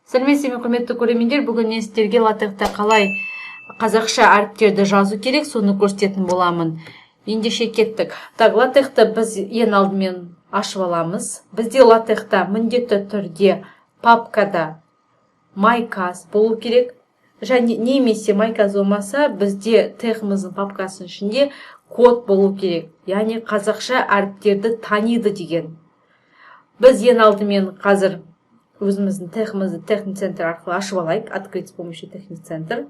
Сәлеметсіздер ме, құрметті көрермендер, бүгін мен сіздерге латекте қалай қазақша әріптерді жазу керек, соны көрсететін боламын. Ендеше кеттік. Так, латекті біз ең алдымен ашып аламыз. Бізде латекте міндетті түрде папкада майкас болу керек. Және немесе майкас болмаса, бізде техіміздің папкасының ішінде код болу керек. Яғни қазақша әріптерді таниды деген. Біз ең алдымен қазір өзіміздің техімізді техник центр арқылы ашып алайық. Открыть с помощью техник центр.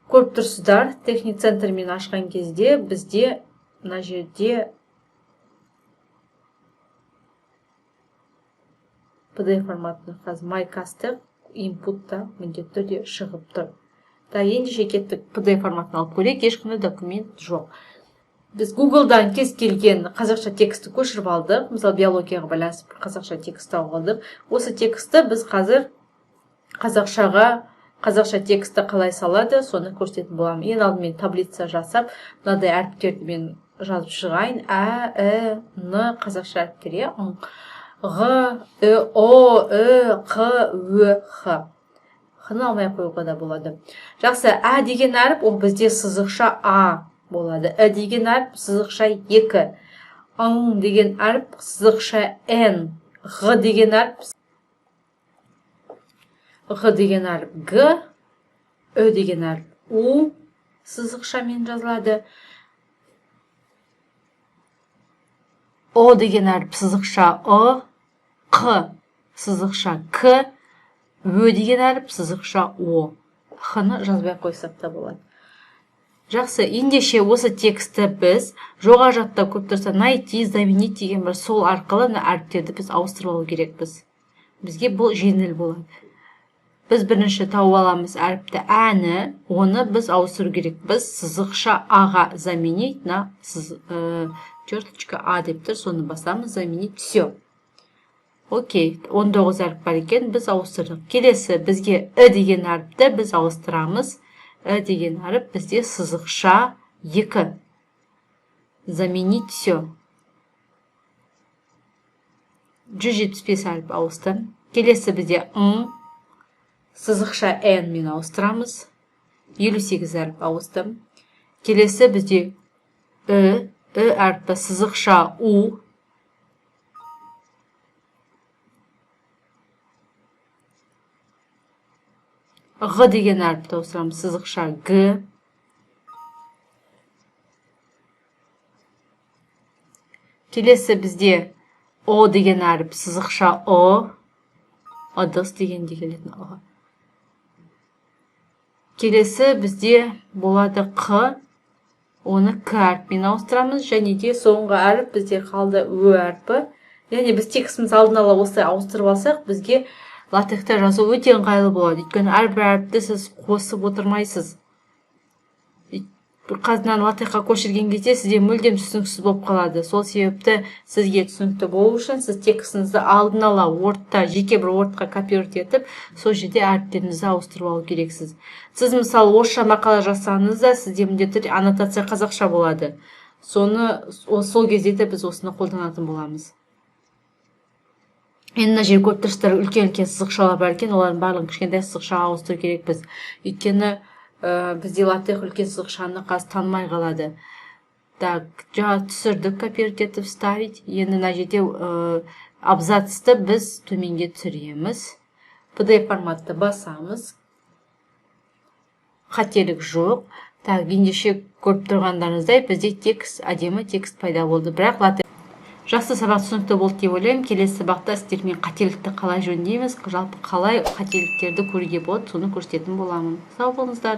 Көріп тұрсыздар, техник центрмен ашқан кезде бізде мына жерде PDF форматында қазір майкасты инпутта міндетті түрде шығып тұр. Ендеше кеттік, PDF форматын алып көрейік, ешқандай документ жоқ. Біз Google'дан кез келген қазақша тексті көшіріп алдық. Мысалы, биологияға байланысты қазақша текст тауып алдық. Осы тексті біз қазір қазақша тексті қалай салады, соны көрсететін боламын. Ең алдымен таблица жасап, мынадай әріптерді мен жазып шығайын. Ә, Н қазақша әріптер, Г, О, Қ, Ө, Х. Х-ны алмай қоюға да болады. Жақсы, ә деген әріп, ол бізде сызықша А болады. Ә деген әріп сызықша 2. Ң деген әріп сызықша Н. Ғ деген әріп Г. Ö деген әріп У сызықшамен жазылады. О деген әріп сызықша О. Қ сызықша К. Ö деген әріп сызықша О. Х-ны жазбай қойсақ та болады. Жақсы, ендеше осы тексті біз жоғары жақта көріп тұрса найти, заменить деген бір сол арқылы әріптерді біз ауыстырып алу керекпіз. Бізге бұл жеңіл болады. Біз бірінші тауып аламыз әріпті әні, оны біз ауыстыру керекпіз. Сызықша аға заменить на черточка А деп тұр, соны басамыз, заменить все. Окей, 19 әріп бар екен, біз ауыстырдық. Келесі бізге Ү деген әріпті біз ауыстырамыз. Ү деген әріп бізде сызықша 2. Заменить все. 175 әріп ауысты. Келесі бізде Ң. Сызықша Н мен ауыстырамыз. 58 әріп ауысты. Келесі бізде Ү әріпі сызықша У. Ғ деген әріпті ауыстырамыз. Сызықша Г. Келесі бізде О деген әріп сызықша О. Ыдыс дегенде келетін О. Келесі бізде болады Қ. Оны К әріппен ауыстырамыз. Және де соңғы әріп бізде қалды Ö әріпі. Яғни біз текстіміз алдын ала осылай ауыстырып алсақ, бізге латекте жазу өте ыңғайлы болады. Өйткені әрбір әріпті сіз қосып отырмайсыз. Қазынан латекқа көшірген кезде сізде мүлдем түсініксіз болып қалады. Сол себепті сізге түсінікті болу үшін сіз текстіңізді алдын ала Wordта, жеке бір Wordқа копировать етіп, сол жерде әріптеріңізді ауыстырып алу керексіз. Сіз мысалы орысша мақала жазсаңыз да сізде міндетті аннотация қазақша болады. Сол кезде біз осыны қолданатын боламыз. Мына жер көріп тұрсыздар, үлкен-үлкен сызықшалар бар екен, олардың барлығын кішкентай сызықшаға ауыстыру керекпіз. Өйткені бізде латек үлкен сызықшаны қазір танымай қалады. Так, жаңа түсірдік, копировать етіп ставить. Енді мына жерде абзацты біз төменге түсіреміз. PDF форматты басамыз. Қателік жоқ. Так, ендеше көріп тұрғандарыңыздай бізде текст, әдемі текст пайда болды. Бірақ латек жақсы сабақ түсінікті болды деп ойлаймын. Келесі сабақта сіздермен қателікті қалай жөндейміз, жалпы қалай қателіктерді көруге болады, соны көрсететін боламын. Сау болыңыздар.